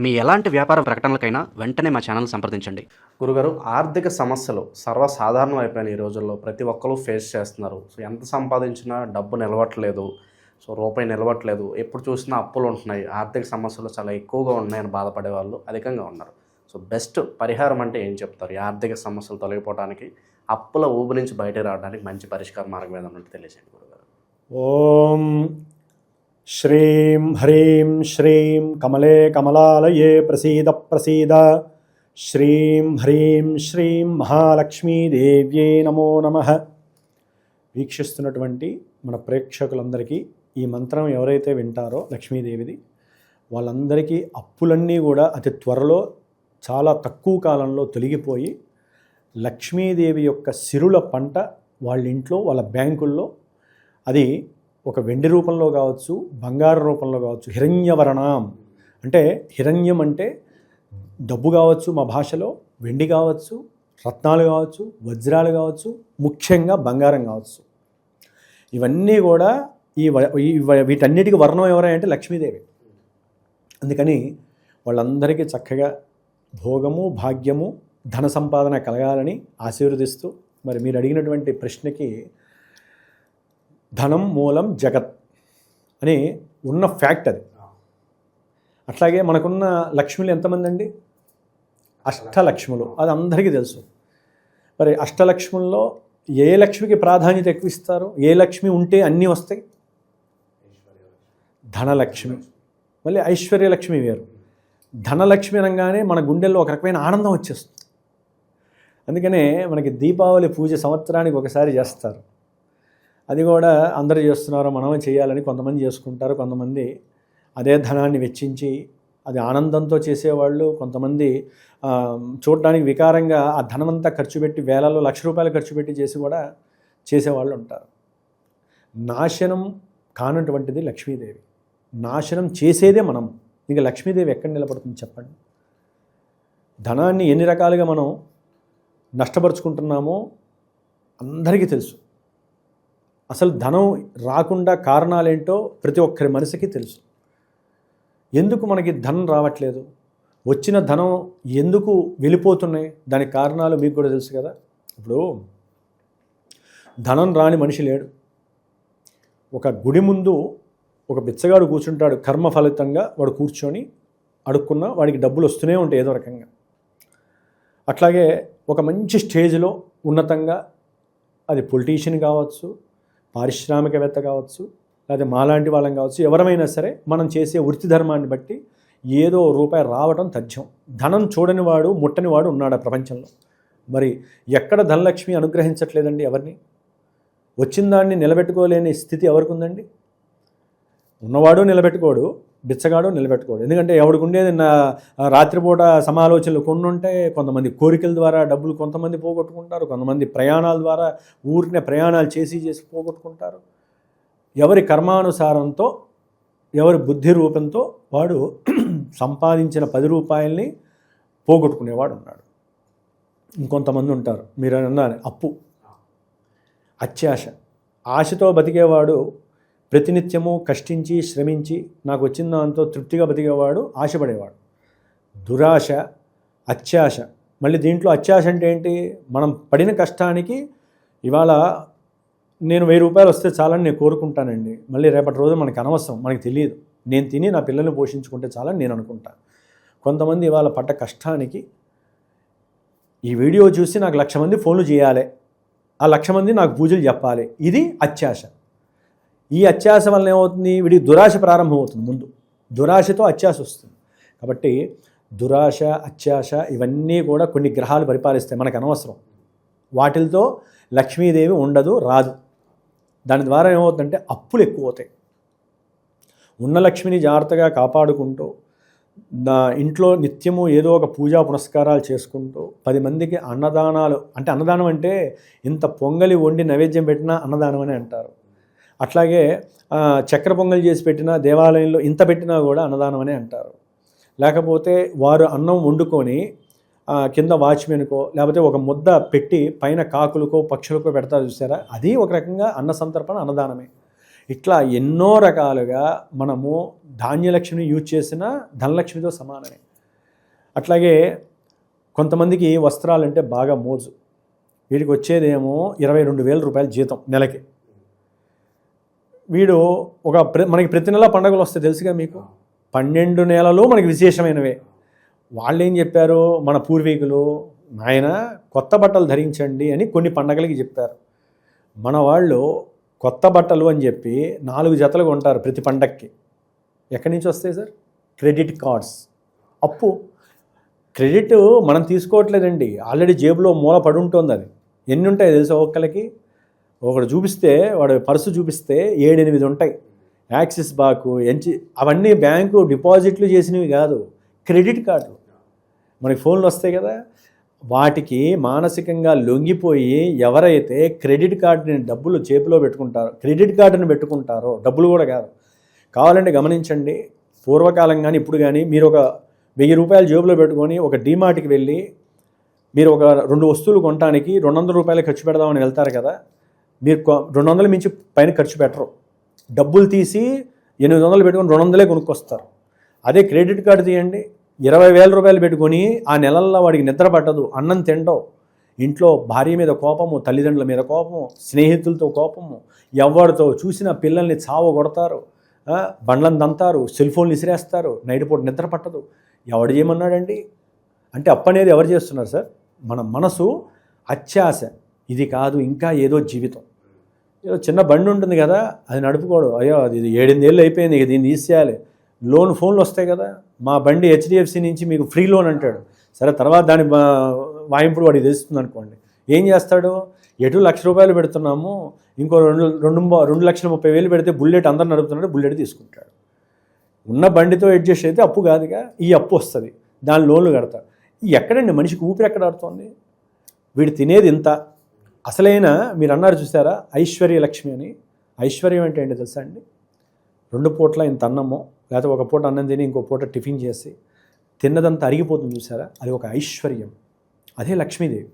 మీ ఎలాంటి వ్యాపార ప్రకటనలకైనా వెంటనే మా ఛానల్ సంప్రదించండి. గురుగారు, ఆర్థిక సమస్యలు సర్వసాధారణం అయిపోయినాయి ఈ రోజుల్లో. ప్రతి ఒక్కరు ఫేస్ చేస్తున్నారు. సో ఎంత సంపాదించినా డబ్బు నిలవట్లేదు, సో రూపాయి నిలవట్లేదు, ఎప్పుడు చూసినా అప్పులు ఉంటున్నాయి, ఆర్థిక సమస్యలు చాలా ఎక్కువగా ఉన్నాయని బాధపడే వాళ్ళు అధికంగా ఉన్నారు. సో బెస్ట్ పరిహారం అంటే ఏం చెప్తారు? ఈ ఆర్థిక సమస్యలు తొలగిపోవడానికి, అప్పుల ఊబి నుంచి బయటకు రావడానికి మంచి పరిష్కార మార్గం ఏదన్నా ఉంటే తెలియజేయండి గురుగారు. ఓం శ్రీం హ్రీం శ్రీం కమలే కమలాలయే ప్రసీద ప్రసీద. శ్రీం హ్రీం శ్రీం మహాలక్ష్మీదేవ్యే నమో నమః. వీక్షిస్తున్నటువంటి మన ప్రేక్షకులందరికీ ఈ మంత్రం ఎవరైతే వింటారో లక్ష్మీదేవిది, వాళ్ళందరికీ అప్పులన్నీ కూడా అతి త్వరలో చాలా తక్కువ కాలంలో తొలగిపోయి లక్ష్మీదేవి యొక్క సిరుల పంట వాళ్ళ ఇంట్లో, వాళ్ళ బ్యాంకుల్లో, అది ఒక వెండి రూపంలో కావచ్చు, బంగారు రూపంలో కావచ్చు, హిరణ్యవర్ణం అంటే, హిరణ్యం అంటే డబ్బు కావచ్చు, మా భాషలో వెండి కావచ్చు, రత్నాలు కావచ్చు, వజ్రాలు కావచ్చు, ముఖ్యంగా బంగారం కావచ్చు. ఇవన్నీ కూడా వీటన్నిటికీ వర్ణం ఎవరంటే లక్ష్మీదేవి. అందుకని వాళ్ళందరికీ చక్కగా భోగము, భాగ్యము, ధన సంపాదన కలగాలని ఆశీర్వదిస్తూ, మరి మీరు అడిగినటువంటి ప్రశ్నకి ధనం మూలం జగత్ అని ఉన్న ఫ్యాక్ట్ అది. అట్లాగే మనకున్న లక్ష్ములు ఎంతమంది అండి? అష్టలక్ష్ములు. అది అందరికీ తెలుసు. మరి అష్టలక్ష్ముల్లో ఏ లక్ష్మికి ప్రాధాన్యత ఎక్కువ ఇస్తారు? ఏ లక్ష్మి ఉంటే అన్నీ వస్తాయి? ధనలక్ష్మి. మళ్ళీ ఐశ్వర్యలక్ష్మి వేరు. ధనలక్ష్మి అనగానే మన గుండెల్లో ఒక రకమైన ఆనందం వచ్చేస్తుంది. అందుకనే మనకి దీపావళి పూజ సంవత్సరానికి ఒకసారి చేస్తారు. అది కూడా అందరూ చేస్తున్నారో మనమే చేయాలని కొంతమంది చేసుకుంటారు. కొంతమంది అదే ధనాన్ని వెచ్చించి అది ఆనందంతో చేసేవాళ్ళు, కొంతమంది చూడడానికి వికారంగా ఆ ధనమంతా ఖర్చు పెట్టి వేలలో లక్ష రూపాయలు ఖర్చు పెట్టి చేసి కూడా చేసేవాళ్ళు ఉంటారు. నాశనం కానటువంటిది లక్ష్మీదేవి. నాశనం చేసేదే మనం. ఇంకా లక్ష్మీదేవి ఎక్కడ నిలబడుతుంది చెప్పండి? ధనాన్ని ఎన్ని రకాలుగా మనం నష్టపరుచుకుంటున్నామో అందరికీ తెలుసు. అసలు ధనం రాకుండా కారణాలేంటో ప్రతి ఒక్కరి మనసుకి తెలుసు. ఎందుకు మనకి ధనం రావట్లేదు? వచ్చిన ధనం ఎందుకు వెళ్ళిపోతున్నాయి? దానికి కారణాలు మీకు కూడా తెలుసు కదా. ఇప్పుడు ధనం రాని మనిషి లేడు. ఒక గుడి ముందు ఒక బిచ్చగాడు కూర్చుంటాడు. కర్మ ఫలితంగా వాడు కూర్చొని అడుక్కున్న వాడికి డబ్బులు వస్తూనే ఉంటాయి ఏదో రకంగా. అట్లాగే ఒక మంచి స్టేజ్లో ఉన్నతంగా, అది పొలిటీషియన్ కావచ్చు, పారిశ్రామికవేత్త కావచ్చు, లేదా మాలాంటి వాళ్ళం కావచ్చు, ఎవరమైనా సరే మనం చేసే వృత్తి ధర్మాన్ని బట్టి ఏదో రూపాయి రావడం తథ్యం. ధనం చూడని వాడు, ముట్టని వాడు ఉన్నాడు ప్రపంచంలో. మరి ఎక్కడ ధనలక్ష్మి అనుగ్రహించట్లేదండి ఎవరిని? వచ్చిన దాన్ని నిలబెట్టుకోలేని స్థితి ఎవరికి ఉందండి? ఉన్నవాడు నిలబెట్టుకోడు, బిచ్చగాడు నిలబెట్టుకోడు. ఎందుకంటే ఎవడికి ఉండేది రాత్రిపూట సమాలోచనలు కొన్ని ఉంటాయి. కొంతమంది కోరికల ద్వారా డబ్బులు కొంతమంది పోగొట్టుకుంటారు. కొంతమంది ప్రయాణాల ద్వారా ఊరినే ప్రయాణాలు చేసి పోగొట్టుకుంటారు. ఎవరి కర్మానుసారంతో, ఎవరి బుద్ధి రూపంతో వాడు సంపాదించిన 10 రూపాయలని పోగొట్టుకునేవాడు ఉన్నాడు. ఇంకొంతమంది ఉంటారు, మీరు అన్నారు అప్పు, అత్యాశ. ఆశతో బతికేవాడు ప్రతినిత్యము కష్టించి శ్రమించి నాకు వచ్చిన దాంతో తృప్తిగా బతికేవాడు ఆశపడేవాడు. దురాశ, అత్యాశ. మళ్ళీ దీంట్లో అత్యాశ అంటే ఏంటి? మనం పడిన కష్టానికి ఇవాళ నేను 1000 రూపాయలు వస్తే చాలని నేను కోరుకుంటానండి. మళ్ళీ రేపటి రోజు మనకు అనవసరం, మనకు తెలియదు. నేను తిని నా పిల్లల్ని పోషించుకుంటే చాలని నేను అనుకుంటాను. కొంతమంది ఇవాళ పడ్డ కష్టానికి ఈ వీడియో చూసి నాకు 1,00,000 మంది ఫోన్లు చేయాలి, ఆ 1,00,000 మంది నాకు పూజలు చెప్పాలి. ఇది అత్యాశ. ఈ అత్యాశ వలన ఏమవుతుంది? వీడికి దురాశ ప్రారంభమవుతుంది. ముందు దురాశతో అత్యాశ వస్తుంది. కాబట్టి దురాశ, అత్యాశ ఇవన్నీ కూడా కొన్ని గ్రహాలు పరిపాలిస్తాయి, మనకు అనవసరం. వాటితో లక్ష్మీదేవి ఉండదు, రాదు. దాని ద్వారా ఏమవుతుందంటే అప్పులు ఎక్కువ అవుతాయి. ఉన్న లక్ష్మిని జాగ్రత్తగా కాపాడుకుంటూ ఇంట్లో నిత్యము ఏదో ఒక పూజా పునస్కారాలు చేసుకుంటూ 10 మందికి అన్నదానాలు, అంటే అన్నదానం అంటే ఇంత పొంగలి వండి నైవేద్యం పెట్టినా అన్నదానం అని అంటారు. అట్లాగే చక్కెర పొంగల్ చేసి పెట్టినా, దేవాలయంలో ఇంత పెట్టినా కూడా అన్నదానం అనే అంటారు. లేకపోతే వారు అన్నం వండుకొని కింద వాచ్మెన్కో లేకపోతే ఒక ముద్ద పెట్టి పైన కాకులకో పక్షులకో పెడతారు చూసారా, అది ఒక రకంగా అన్న సంతర్పణ, అన్నదానమే. ఇట్లా ఎన్నో రకాలుగా మనము ధాన్యలక్ష్మిని యూజ్ చేసిన ధనలక్ష్మితో సమానమే. అట్లాగే కొంతమందికి వస్త్రాలంటే బాగా మోజు. వీడికి వచ్చేదేమో 22,000 రూపాయల జీతం నెలకి. వీడు మనకి ప్రతి నెల పండుగలు వస్తాయి తెలుసుగా మీకు. 12 నెలలు మనకి విశేషమైనవే. వాళ్ళు ఏం చెప్పారు, మన పూర్వీకులు, నాయన కొత్త బట్టలు ధరించండి అని కొన్ని పండగలకి చెప్పారు. మన వాళ్ళు కొత్త బట్టలు అని చెప్పి 4 జతలు కొంటారు ప్రతి పండగకి. ఎక్కడి నుంచి వస్తాయి సార్? Credit cards. అప్పు. క్రెడిట్ మనం తీసుకోవట్లేదండి, ఆల్రెడీ జేబులో మూల పడి ఉంటుంది. అది ఎన్ని ఉంటాయి తెలుసా ఒక్కరికి? ఒకడు చూపిస్తే, వాడు పర్సు చూపిస్తే 7-8 ఉంటాయి. యాక్సిస్ బాకు అవన్నీ బ్యాంకు డిపాజిట్లు చేసినవి కాదు, క్రెడిట్ కార్డులు. మనకి ఫోన్లు వస్తాయి కదా, వాటికి మానసికంగా లొంగిపోయి ఎవరైతే క్రెడిట్ కార్డుని డబ్బులు చేతిలో పెట్టుకుంటారో, క్రెడిట్ కార్డుని పెట్టుకుంటారో, డబ్బులు కూడా కాదు, కావాలంటే గమనించండి. పూర్వకాలం కానీ ఇప్పుడు కానీ మీరు ఒక 1000 రూపాయలు జేబులో పెట్టుకొని ఒక డీమార్ట్కి వెళ్ళి మీరు ఒక 2 వస్తువులు కొనడానికి 200 రూపాయలు ఖర్చు పెడదామని వెళ్తారు కదా, మీరు 200 మించి పైన ఖర్చు పెట్టరు. డబ్బులు తీసి 800 పెట్టుకొని 200 కొనుక్కొస్తారు. అదే క్రెడిట్ కార్డు తీయండి, 20,000 రూపాయలు పెట్టుకొని ఆ నెలల్లో వాడికి నిద్ర పట్టదు, అన్నం తింటావు, ఇంట్లో భార్య మీద కోపము, తల్లిదండ్రుల మీద కోపము, స్నేహితులతో కోపము, ఎవరితో చూసిన పిల్లల్ని చావ కొడతారు, బండ్లను దంతారు, సెల్ ఫోన్లు విసిరేస్తారు, నైట్ పూట నిద్ర పట్టదు. ఎవడు చేయమన్నాడండి? అంటే అప్పు అనేది ఎవరు చేస్తున్నారు సార్? మన మనసు అత్యాశ, ఇది కాదు ఇంకా ఏదో జీవితం. ఏదో చిన్న బండి ఉంటుంది కదా, అది నడుపుకోడు, అయ్యో అది 7-8 ఏళ్ళు అయిపోయింది, ఇక దీన్ని తీసేయాలి. ఫోన్లు వస్తాయి కదా, మా బండి HDFC నుంచి మీకు ఫ్రీ లోన్ అంటాడు. సరే, తర్వాత దాని వాయింపుడు వాడికి తెలుస్తుంది అనుకోండి. ఏం చేస్తాడు? ఎటు 1,00,000 రూపాయలు పెడుతున్నాము, ఇంకో 2,30,000 పెడితే బుల్లెట్ అందరు నడుపుతున్నాడు, బుల్లెట్ తీసుకుంటాడు. ఉన్న బండితో అడ్జస్ట్ అయితే అప్పు కాదుగా, ఈ అప్పు వస్తుంది, దాని లోన్లు కడతాడు. ఎక్కడండి మనిషికి ఊపిరి ఎక్కడ ఆడుతోంది? వీడు తినేది ఇంత. అసలైన మీరు అన్నారు చూసారా ఐశ్వర్య లక్ష్మి అని. ఐశ్వర్యం అంటే ఏంటి తెలుసా అండి? 2 పూట్ల ఇంత అన్నము, లేకపోతే ఒక పూట అన్నం తిని ఇంకో పూట టిఫిన్ చేసి తిన్నదంతా అరిగిపోతుంది చూసారా, అది ఒక ఐశ్వర్యం. అదే లక్ష్మీదేవి.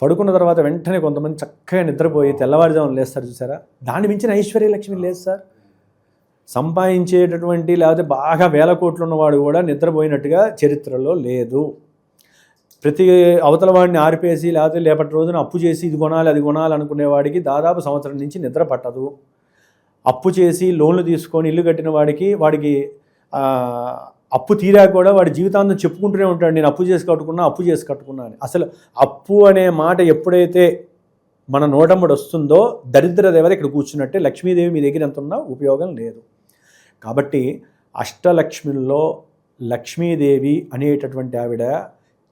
పడుకున్న తర్వాత వెంటనే కొంతమంది చక్కగా నిద్రపోయి తెల్లవారుజామున లేస్తారు చూసారా, దాన్ని మించిన ఐశ్వర్య లక్ష్మి లేదు సార్. సంపాదించేటటువంటి లేకపోతే బాగా 1000 కోట్లు ఉన్నవాడు కూడా నిద్రపోయినట్టుగా చరిత్రలో లేదు. ప్రతి అవతల వాడిని ఆర్పేసి లేకపోతే లేపటి రోజున అప్పు చేసి ఇది కొనాలి అది కొనాలి అనుకునేవాడికి దాదాపు సంవత్సరం నుంచి నిద్ర పట్టదు. అప్పు చేసి లోన్లు తీసుకొని ఇల్లు కట్టిన వాడికి అప్పు తీరాక కూడా వాడి జీవితాంతం చెప్పుకుంటూనే ఉంటాడు, నేను అప్పు చేసి కట్టుకున్నా అని. అసలు అప్పు అనే మాట ఎప్పుడైతే మన నోటమ్మడి వస్తుందో దరిద్ర దేవత ఇక్కడ కూర్చున్నట్టే. లక్ష్మీదేవి మీ దగ్గర ఎంత ఉన్నా ఉపయోగం లేదు. కాబట్టి అష్టలక్ష్మిల్లో లక్ష్మీదేవి అనేటటువంటి ఆవిడ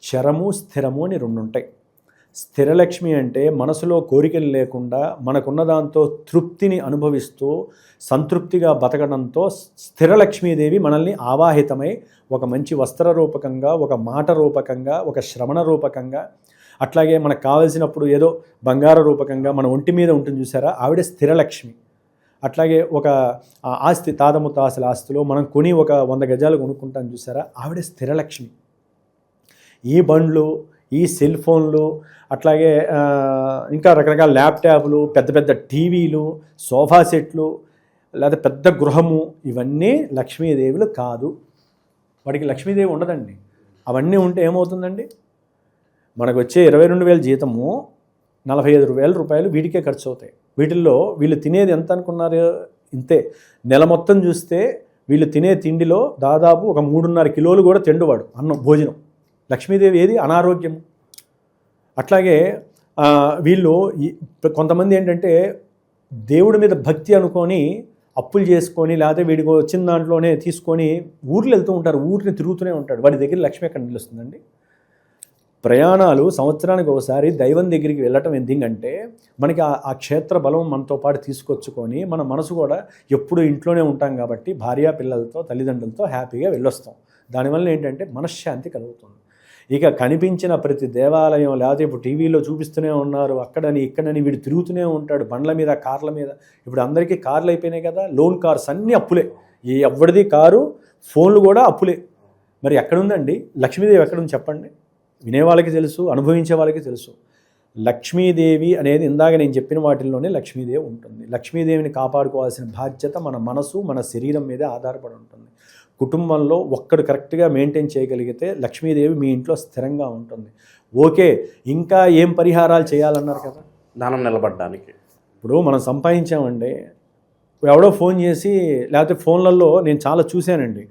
చరము స్థిరము అని 2 ఉంటాయి. స్థిరలక్ష్మి అంటే మనసులో కోరికలు లేకుండా మనకున్న దాంతో తృప్తిని అనుభవిస్తూ సంతృప్తిగా బతకడంతో స్థిరలక్ష్మీదేవి మనల్ని ఆవాహితమై ఒక మంచి వస్త్ర రూపకంగా, ఒక మాట రూపకంగా, ఒక శ్రవణ రూపకంగా, అట్లాగే మనకు కావలసినప్పుడు ఏదో బంగార రూపకంగా మన ఒంటి మీద ఉంటుంది చూసారా, ఆవిడ స్థిరలక్ష్మి. అట్లాగే ఒక ఆస్తి, తాతముత్తాసల ఆస్తిలో మనం కొని ఒక 100 గజాలు కొనుక్కుంటాం చూసారా, ఆవిడ స్థిరలక్ష్మి. ఈ బండ్లు, ఈ సెల్ ఫోన్లు, అట్లాగే ఇంకా రకరకాల ల్యాప్టాప్లు, పెద్ద పెద్ద టీవీలు, సోఫా సెట్లు, లేదా పెద్ద గృహము, ఇవన్నీ లక్ష్మీదేవులు కాదు. వాడికి లక్ష్మీదేవి ఉండదండి. అవన్నీ ఉంటే ఏమవుతుందండి? మనకు వచ్చే 22,000 జీతము 45,000 రూపాయలు వీటికే ఖర్చు అవుతాయి. వీటిల్లో వీళ్ళు తినేది ఎంత అనుకున్నారు? ఇంతే. నెల మొత్తం చూస్తే వీళ్ళు తినే తిండిలో దాదాపు ఒక 3.5 కిలోలు కూడా తిండువాడు అన్నం, భోజనం. లక్ష్మీదేవి ఏది? అనారోగ్యం. అట్లాగే వీళ్ళు కొంతమంది ఏంటంటే దేవుడి మీద భక్తి అనుకొని అప్పులు చేసుకొని లేకపోతే వీడికి వచ్చిన దాంట్లోనే తీసుకొని ఊర్లు వెళ్తూ ఉంటారు, ఊరిని తిరుగుతూనే ఉంటాడు. వాడి దగ్గర లక్ష్మి ఎక్కడ నిలుస్తుందండి? ప్రయాణాలు సంవత్సరానికి ఒకసారి దైవం దగ్గరికి వెళ్ళటం ఎందుకంటే మనకి ఆ క్షేత్ర బలం మనతో పాటు తీసుకొచ్చుకొని మన మనసు కూడా ఎప్పుడు ఇంట్లోనే ఉంటాం కాబట్టి భార్య పిల్లలతో తల్లిదండ్రులతో హ్యాపీగా వెళ్ళొస్తాం. దానివల్ల ఏంటంటే మనశ్శాంతి కలుగుతుంది. ఇక కనిపించిన ప్రతి దేవాలయం లేకపోతే ఇప్పుడు టీవీలో చూపిస్తూనే ఉన్నారు, అక్కడని ఇక్కడని వీడు తిరుగుతూనే ఉంటాడు, బండ్ల మీద, కార్ల మీద. ఇప్పుడు అందరికీ కార్లు అయిపోయినాయి కదా, లోన్ కార్స్ అన్నీ అప్పులే. ఎవరిది కారు, ఫోన్లు కూడా అప్పులే. మరి ఎక్కడుందండి లక్ష్మీదేవి? ఎక్కడుంది చెప్పండి? వినేవాళ్ళకి తెలుసు, అనుభవించే వాళ్ళకి తెలుసు. లక్ష్మీదేవి అనేది ఇందాక నేను చెప్పిన వాటిల్లోనే లక్ష్మీదేవి ఉంటుంది. లక్ష్మీదేవిని కాపాడుకోవాల్సిన బాధ్యత మన మనసు, మన శరీరం మీదే ఆధారపడి ఉంటుంది. కుటుంబంలో ఒక్కడు కరెక్ట్గా మెయింటైన్ చేయగలిగితే లక్ష్మీదేవి మీ ఇంట్లో స్థిరంగా ఉంటుంది. ఓకే, ఇంకా ఏం పరిహారాలు చేయాలన్నారు కదా, ధనం నిలబడడానికి. ఇప్పుడు మనం సంపాదించామండి, ఎవడో ఫోన్ చేసి, లేకపోతే ఫోన్లలో నేను చాలా చూశానండి,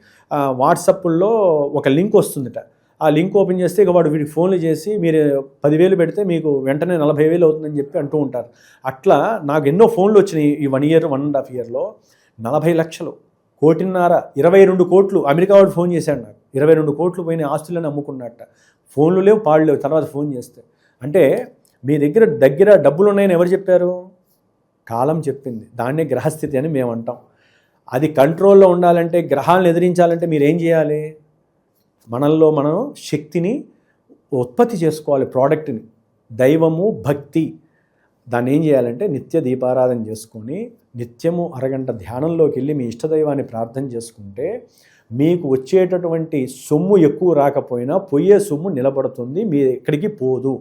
వాట్సాప్లో ఒక లింక్ వస్తుందట. ఆ లింక్ ఓపెన్ చేస్తే ఇక వాడు వీడికి ఫోన్లు చేసి మీరు 10,000 పెడితే మీకు వెంటనే 40,000 అవుతుందని చెప్పి అంటూ ఉంటారు. అట్లా నాకు ఎన్నో ఫోన్లు వచ్చినాయి ఈ 1 year 1.5 yearలో. 40 లక్షలు, 1.5 కోటి, 22 కోట్లు. అమెరికా వాడు ఫోన్ చేశాడు నాకు, 22 కోట్లు పోయిన ఆస్తులను అమ్ముకున్నట్ట. ఫోన్లు లేవు, పాడు లేవు. తర్వాత ఫోన్ చేస్తే అంటే మీ దగ్గర డబ్బులు ఉన్నాయని ఎవరు చెప్పారు? కాలం చెప్పింది. దాన్నే గ్రహస్థితి అని మేము అంటాం. అది కంట్రోల్లో ఉండాలంటే, గ్రహాలను ఎదిరించాలంటే మీరు ఏం చేయాలి? మనల్లో మనం శక్తిని ఉత్పత్తి చేసుకోవాలి, ప్రోడక్ట్ని. దైవము, భక్తి, దాన్ని ఏం చేయాలంటే నిత్య దీపారాధన చేసుకొని నిత్యము అరగంట ధ్యానంలోకి వెళ్ళి మీ ఇష్టదైవాన్ని ప్రార్థన చేసుకుంటే మీకు వచ్చేటటువంటి సొమ్ము ఎక్కువ రాకపోయినా పోయే సొమ్ము నిలబడుతుంది, మీ ఎక్కడికి పోదు.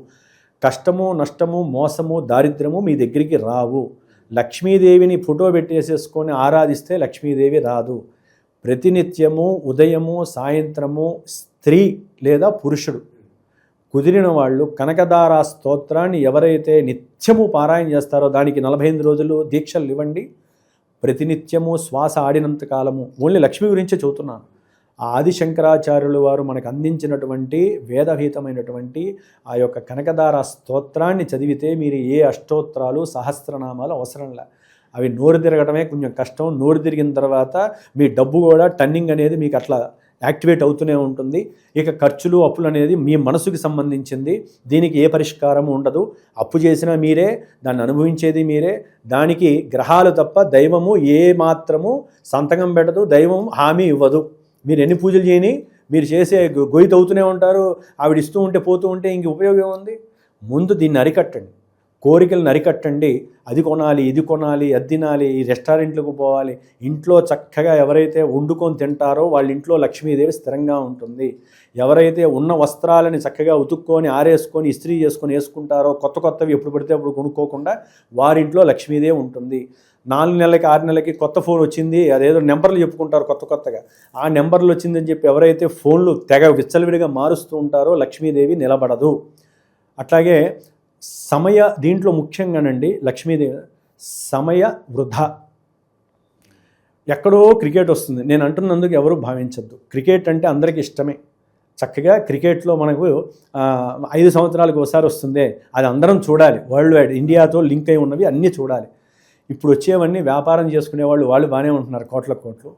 కష్టము, నష్టము, మోసము, దారిద్ర్యము మీ దగ్గరికి రావు. లక్ష్మీదేవిని ఫోటో పెట్టేసేసుకొని ఆరాధిస్తే లక్ష్మీదేవి రాదు. ప్రతినిత్యము ఉదయము సాయంత్రము స్త్రీ లేదా పురుషుడు కుదిరిన వాళ్ళు కనకదార స్తోత్రాన్ని ఎవరైతే నిత్యము పారాయణ చేస్తారో దానికి 48 రోజులు దీక్షలు ఇవ్వండి. ప్రతినిత్యము శ్వాస ఆడినంత కాలము, ఓన్లీ లక్ష్మి గురించే చెబుతున్నాను. ఆ ఆదిశంకరాచార్యులు వారు మనకు అందించినటువంటి వేదభీతమైనటువంటి ఆ యొక్క కనకదార స్తోత్రాన్ని చదివితే మీరు ఏ అష్టోత్తరాలు సహస్రనామాలు అవసరంలే. అవి నోరు తిరగడమే కొంచెం కష్టం. నోరు తిరిగిన తర్వాత మీ డబ్బు కూడా టర్నింగ్ అనేది మీకు అట్లా యాక్టివేట్ అవుతూనే ఉంటుంది. ఇక ఖర్చులు, అప్పులు అనేది మీ మనసుకి సంబంధించింది. దీనికి ఏ పరిష్కారం ఉండదు. అప్పు చేసినా మీరే, దాన్ని అనుభవించేది మీరే. దానికి గ్రహాలు తప్ప దైవము ఏ మాత్రము సంతకం పెట్టదు, దైవం హామీ ఇవ్వదు. మీరు ఎన్ని పూజలు చేయని, మీరు చేసే గొయ్యి తవ్వుతూనే ఉంటారు. ఆవిడ ఇస్తూ ఉంటే పోతూ ఉంటే ఇంక ఉపయోగం ఉంది. ముందు దీన్ని అరికట్టండి, కోరికలను అరికట్టండి. అది కొనాలి, ఇది కొనాలి, అది తినాలి, ఈ రెస్టారెంట్లకు పోవాలి. ఇంట్లో చక్కగా ఎవరైతే వండుకొని తింటారో వాళ్ళ ఇంట్లో లక్ష్మీదేవి స్థిరంగా ఉంటుంది. ఎవరైతే ఉన్న వస్త్రాలని చక్కగా ఉతుక్కొని ఆరేసుకొని ఇస్త్రీ చేసుకొని వేసుకుంటారో, కొత్తవి ఎప్పుడు పడితే అప్పుడు కొనుక్కోకుండా, వారింట్లో లక్ష్మీదేవి ఉంటుంది. 4 నెలలకి 6 నెలలకి కొత్త ఫోన్ వచ్చింది, అదేదో నెంబర్లు చెప్పుకుంటారు కొత్తగా. ఆ నెంబర్లు వచ్చిందని చెప్పి ఎవరైతే ఫోన్లు తెగ విచ్చలవిడిగా మారుస్తూ ఉంటారో లక్ష్మీదేవి నిలబడదు. అట్లాగే దీంట్లో ముఖ్యంగానండి లక్ష్మీదేవి సమయ వృధా. ఎక్కడో క్రికెట్ వస్తుంది, నేను అంటున్నందుకు ఎవరు భావించద్దు. క్రికెట్ అంటే అందరికీ ఇష్టమే. చక్కగా క్రికెట్లో మనకు 5 సంవత్సరాలకు ఒకసారి వస్తుంది, అది అందరం చూడాలి. వరల్డ్ వైడ్ ఇండియాతో లింక్ అయి ఉన్నవి అన్నీ చూడాలి. ఇప్పుడు వచ్చేవన్నీ వ్యాపారం చేసుకునేవాళ్ళు, వాళ్ళు బాగానే ఉంటున్నారు, కోట్లు.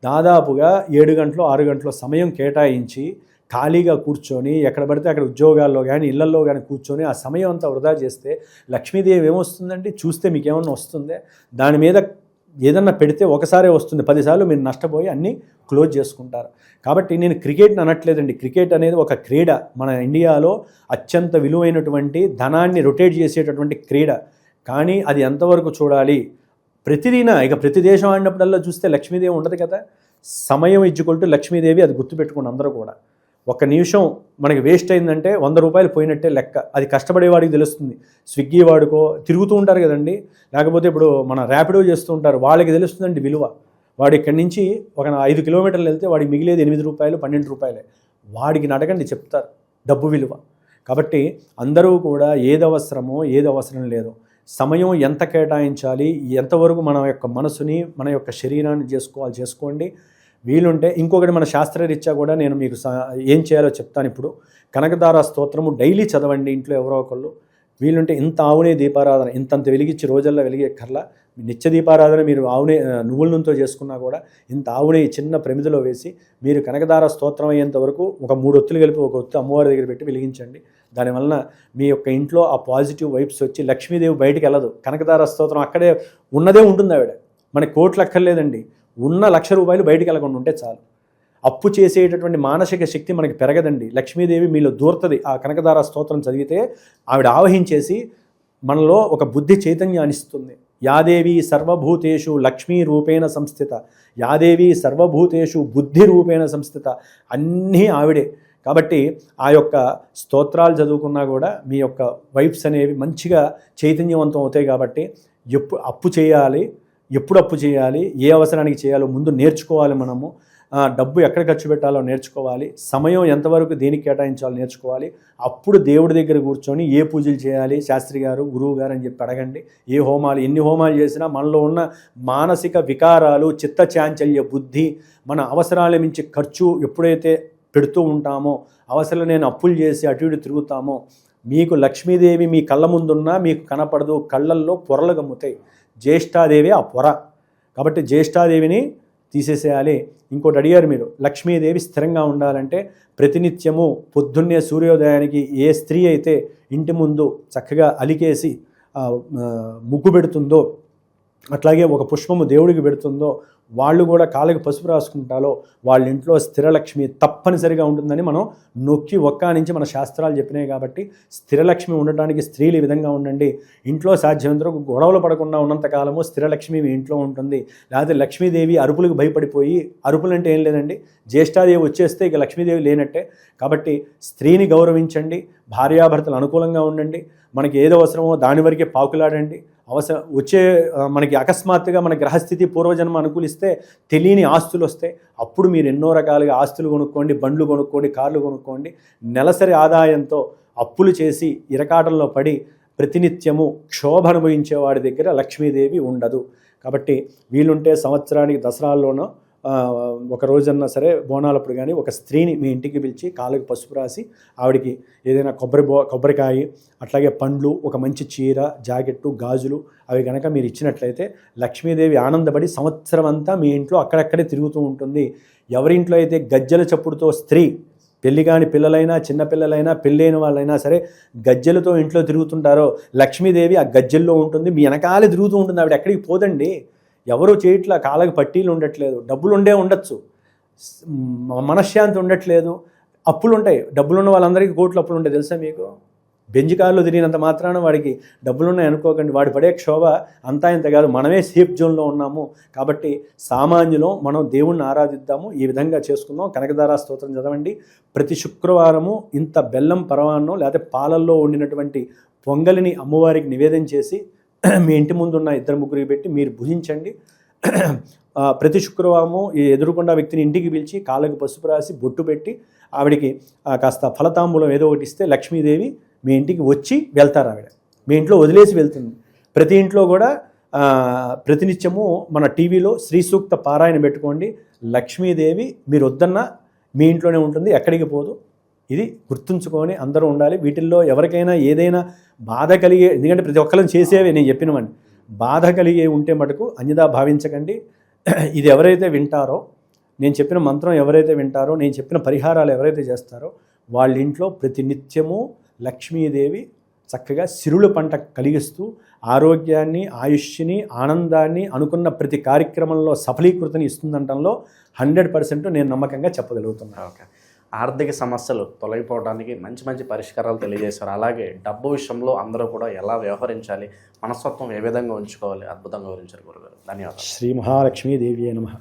దాదాపుగా 7 గంటలు 6 గంటల సమయం కేటాయించి ఖాళీగా కూర్చొని ఎక్కడ పడితే అక్కడ ఉద్యోగాల్లో కానీ ఇళ్లల్లో కానీ కూర్చొని ఆ సమయం అంతా వృధా చేస్తే లక్ష్మీదేవి ఏమొస్తుందండి? చూస్తే మీకు ఏమన్నా వస్తుందే? దాని మీద ఏదన్నా పెడితే ఒకసారే వస్తుంది, 10 సార్లు మీరు నష్టపోయి అన్నీ క్లోజ్ చేసుకుంటారు. కాబట్టి నేను క్రికెట్ని అనట్లేదండి. క్రికెట్ అనేది ఒక క్రీడ, మన ఇండియాలో అత్యంత విలువైనటువంటి ధనాన్ని రొటేట్ చేసేటటువంటి క్రీడ. కానీ అది ఎంతవరకు చూడాలి? ప్రతి దేశం ఆడినప్పుడల్లా చూస్తే లక్ష్మీదేవి ఉండదు కదా. సమయం ఇచ్చుకుంటూ లక్ష్మీదేవి, అది గుర్తుపెట్టుకుని అందరూ కూడా. 1 నిమిషం మనకి వేస్ట్ అయిందంటే 100 రూపాయలు పోయినట్టే లెక్క. అది కష్టపడేవాడికి తెలుస్తుంది. స్విగ్గీ వాడుకో తిరుగుతూ ఉంటారు కదండి, లేకపోతే ఇప్పుడు మన ర్యాపిడో చేస్తూ ఉంటారు, వాళ్ళకి తెలుస్తుందండి విలువ. వాడు ఇక్కడి నుంచి ఒక 5 కిలోమీటర్లు వెళ్తే వాడికి మిగిలేది 8 రూపాయలు 12 రూపాయలే. వాడికి అడగండి, చెప్తారు డబ్బు విలువ. కాబట్టి అందరూ కూడా ఏది అవసరమో ఏది అవసరం లేదో సమయం ఎంత కేటాయించాలి, ఎంతవరకు మన యొక్క మనసుని మన యొక్క శరీరాన్ని చేసుకోండి. వీలుంటే ఇంకొకటి మన శాస్త్రరీత్యా కూడా నేను మీకు ఏం చేయాలో చెప్తాను. ఇప్పుడు కనకదార స్తోత్రము డైలీ చదవండి ఇంట్లో ఎవరో ఒకళ్ళు. వీలుంటే ఇంత ఆవునే దీపారాధన ఇంతంత వెలిగించి రోజుల్లో వెలిగే కర్ల నిత్య దీపారాధన మీరు ఆవునే నువ్వుల నూనెతో చేసుకున్నా కూడా ఇంత ఆవునే చిన్న ప్రమిదిలో వేసి మీరు కనకదార స్తోత్రం అయ్యేంత వరకు ఒక 3 ఒత్తులు కలిపి ఒక ఒత్తు అమ్మవారి దగ్గర పెట్టి వెలిగించండి. దానివలన మీ యొక్క ఇంట్లో ఆ పాజిటివ్ వైబ్స్ వచ్చి లక్ష్మీదేవి బయటికి వెళ్ళదు. కనకదార స్తోత్రం అక్కడే ఉన్నదే ఉంటుంది. ఆవిడ మనకి కోట్లు అక్కర్లేదండి, ఉన్న 1,00,000 రూపాయలు బయటికి వెళ్ళకుండా ఉంటే చాలు. అప్పు చేసేటటువంటి మానసిక శక్తి మనకి పెరగదండి. లక్ష్మీదేవి మీలో దూరుతుంది. ఆ కనకదార స్తోత్రం చదివితే ఆవిడ ఆవహించేసి మనలో ఒక బుద్ధి చైతన్యాన్ని ఇస్తుంది. యాదేవి సర్వభూతేషు లక్ష్మీ రూపేణ సంస్థిత, యాదేవి సర్వభూతేషు బుద్ధి రూపేణ సంస్థిత. అన్నీ ఆవిడే. కాబట్టి ఆ యొక్క స్తోత్రాలు చదువుకున్నా కూడా మీ యొక్క వైబ్స్ అనేవి మంచిగా చైతన్యవంతం అవుతాయి. కాబట్టి అప్పు చేయాలి, ఎప్పుడు అప్పు చేయాలి, ఏ అవసరానికి చేయాలో ముందు నేర్చుకోవాలి. మనము డబ్బు ఎక్కడ ఖర్చు పెట్టాలో నేర్చుకోవాలి, సమయం ఎంతవరకు దేనికి కేటాయించాలో నేర్చుకోవాలి. అప్పుడు దేవుడి దగ్గర కూర్చొని ఏ పూజలు చేయాలి, శాస్త్రి గారు, గురువు గారు అని చెప్పి అడగండి. ఏ హోమాలు, ఎన్ని హోమాలు చేసినా మనలో ఉన్న మానసిక వికారాలు, చిత్తచాంచల్య బుద్ధి, మన అవసరాల మించి ఖర్చు ఎప్పుడైతే పెడుతూ ఉంటామో, అవసరం నేను అప్పులు చేసి అటు ఇటు తిరుగుతామో, మీకు లక్ష్మీదేవి మీ కళ్ళ ముందున్నా మీకు కనపడదు, కళ్ళల్లో పొరలు గమ్ముతాయి. జ్యేష్ఠాదేవి ఆ పొర. కాబట్టి జ్యేష్ఠాదేవిని తీసేసేయాలి. ఇంకోటి అడిగారు మీరు, లక్ష్మీదేవి స్థిరంగా ఉండాలంటే ప్రతినిత్యము పొద్దున్నే సూర్యోదయానికి ఏ స్త్రీ అయితే ఇంటి ముందు చక్కగా అలికేసి ముగ్గు పెడుతుందో, అట్లాగే ఒక పుష్పము దేవుడికి పెడుతుందో, వాళ్ళు కూడా కాళ్ళకి పసుపు రాసుకుంటాలో వాళ్ళ ఇంట్లో స్థిరలక్ష్మి తప్పనిసరిగా ఉంటుందని మనం నొక్కి నుంచి మన శాస్త్రాలు చెప్పినాయి. కాబట్టి స్థిరలక్ష్మి ఉండటానికి స్త్రీలు ఈ విధంగా ఉండండి. ఇంట్లో సాధ్యమంతరం గొడవలు పడకుండా ఉన్నంతకాలము స్థిరలక్ష్మి మీ ఇంట్లో ఉంటుంది. లేకపోతే లక్ష్మీదేవి అరుపులకు భయపడిపోయి, అరుపులు అంటే ఏం లేదండి, జ్యేష్ఠాదేవి వచ్చేస్తే ఇక లక్ష్మీదేవి లేనట్టే. కాబట్టి స్త్రీని గౌరవించండి, భార్యాభర్తలు అనుకూలంగా ఉండండి, మనకి ఏదో అవసరమో దాని వరకే పాకులాడండి. వచ్చే మనకి అకస్మాత్తుగా మన గ్రహస్థితి పూర్వజన్మ అనుకూలిస్తే తెలియని ఆస్తులు వస్తాయి. అప్పుడు మీరు ఎన్నో రకాలుగా ఆస్తులు కొనుక్కోండి, బండ్లు కొనుక్కోండి, కార్లు కొనుక్కోండి. నెలసరి ఆదాయంతో అప్పులు చేసి ఇరకాటంలో పడి ప్రతినిత్యము క్షోభ అనుభవించే వాడి దగ్గర లక్ష్మీదేవి ఉండదు. కాబట్టి వీలుంటే సంవత్సరానికి దసరాల్లోనో ఒక రోజన్నా సరే బోనాలప్పుడు కానీ ఒక స్త్రీని మీ ఇంటికి పిలిచి కాళ్ళకి పసుపు రాసి ఆవిడికి ఏదైనా కొబ్బరికాయ, అట్లాగే పండ్లు, ఒక మంచి చీర, జాకెట్టు, గాజులు అవి కనుక మీరు ఇచ్చినట్లయితే లక్ష్మీదేవి ఆనందపడి సంవత్సరం అంతా మీ ఇంట్లో అక్కడక్కడే తిరుగుతూ ఉంటుంది. ఎవరింట్లో అయితే గజ్జెల చప్పుడుతో స్త్రీ, పెళ్లి కాని పిల్లలైనా చిన్నపిల్లలైనా పెళ్ళైన వాళ్ళైనా సరే గజ్జెలతో ఇంట్లో తిరుగుతుంటారో లక్ష్మీదేవి ఆ గజ్జెల్లో ఉంటుంది, మీ వెనకాలే తిరుగుతూ ఉంటుంది. ఆవిడ ఎక్కడికి పోదండి. ఎవరు చేయట్లా, కాళ్ళకి పట్టీలు ఉండట్లేదు, డబ్బులు ఉండొచ్చు, మనశ్శాంతి ఉండట్లేదు, అప్పులు ఉంటాయి. డబ్బులు ఉన్న వాళ్ళందరికీ కోట్లు అప్పులు ఉంటాయి తెలుసా మీకు? బెంజ్ కార్లో తిరిగినంత మాత్రాన వాడికి డబ్బులు ఉన్నాయి అనుకోకండి. వాడి పడే క్షోభ అంతా ఇంత కాదు, మనమే సేఫ్ జోన్లో ఉన్నాము. కాబట్టి సామాన్యులం మనం దేవుణ్ణి ఆరాధిద్దాము, ఈ విధంగా చేసుకుందాం. కనకదార స్తోత్రం చదవండి. ప్రతి శుక్రవారము ఇంత బెల్లం పరమాన్నం లేకపోతే పాలల్లో వండినటువంటి పొంగలిని అమ్మవారికి నివేదన చేసి మీ ఇంటి ముందున్న 2-3 పెట్టి మీరు భుజించండి. ప్రతి శుక్రవారము ఈ ఎదురుకొండ వ్యక్తిని ఇంటికి పిలిచి కాళ్ళకి పసుపు రాసి బొట్టు పెట్టి ఆవిడికి కాస్త ఫలతాంబూలం ఏదో ఒకటి ఇస్తే లక్ష్మీదేవి మీ ఇంటికి వచ్చి వెళ్తారు. ఆవిడ మీ ఇంట్లో వదిలేసి వెళ్తుంది. ప్రతి ఇంట్లో కూడా ప్రతినిత్యము మన టీవీలో శ్రీ సూక్త పారాయణ పెట్టుకోండి. లక్ష్మీదేవి మీరు వద్దన్నా మీ ఇంట్లోనే ఉంటుంది, ఎక్కడికి పోదు. ఇది గుర్తుంచుకొని అందరూ ఉండాలి. వీటిల్లో ఎవరికైనా ఏదైనా బాధ కలిగే, ఎందుకంటే ప్రతి ఒక్కరిని చేసేవే నేను చెప్పినవన్నీ, బాధ కలిగే ఉంటే మటుకు అన్యదా భావించకండి. ఇది ఎవరైతే వింటారో, నేను చెప్పిన మంత్రం ఎవరైతే వింటారో, నేను చెప్పిన పరిహారాలు ఎవరైతే చేస్తారో వాళ్ళ ఇంట్లో ప్రతి నిత్యము లక్ష్మీదేవి చక్కగా సిరుల పంట కలిగిస్తూ ఆరోగ్యాన్ని, ఆయుష్ని, ఆనందాన్ని, అనుకున్న ప్రతి కార్యక్రమంలో సఫలీకృతిని ఇస్తుందంటంలో 100% నేను నమ్మకంగా చెప్పగలుగుతున్నాను. ఓకే. ఆర్థిక సమస్యలు తొలగిపోవడానికి మంచి మంచి పరిష్కారాలు తెలియజేశారు. అలాగే డబ్బు విషయంలో అందరూ కూడా ఎలా వ్యవహరించాలి, మనస్తత్వం ఏ విధంగా ఉంచుకోవాలి, అద్భుతంగా వివరించారు గురుగారు. ధన్యవాదాలు. శ్రీ మహాలక్ష్మీదేవి నమః.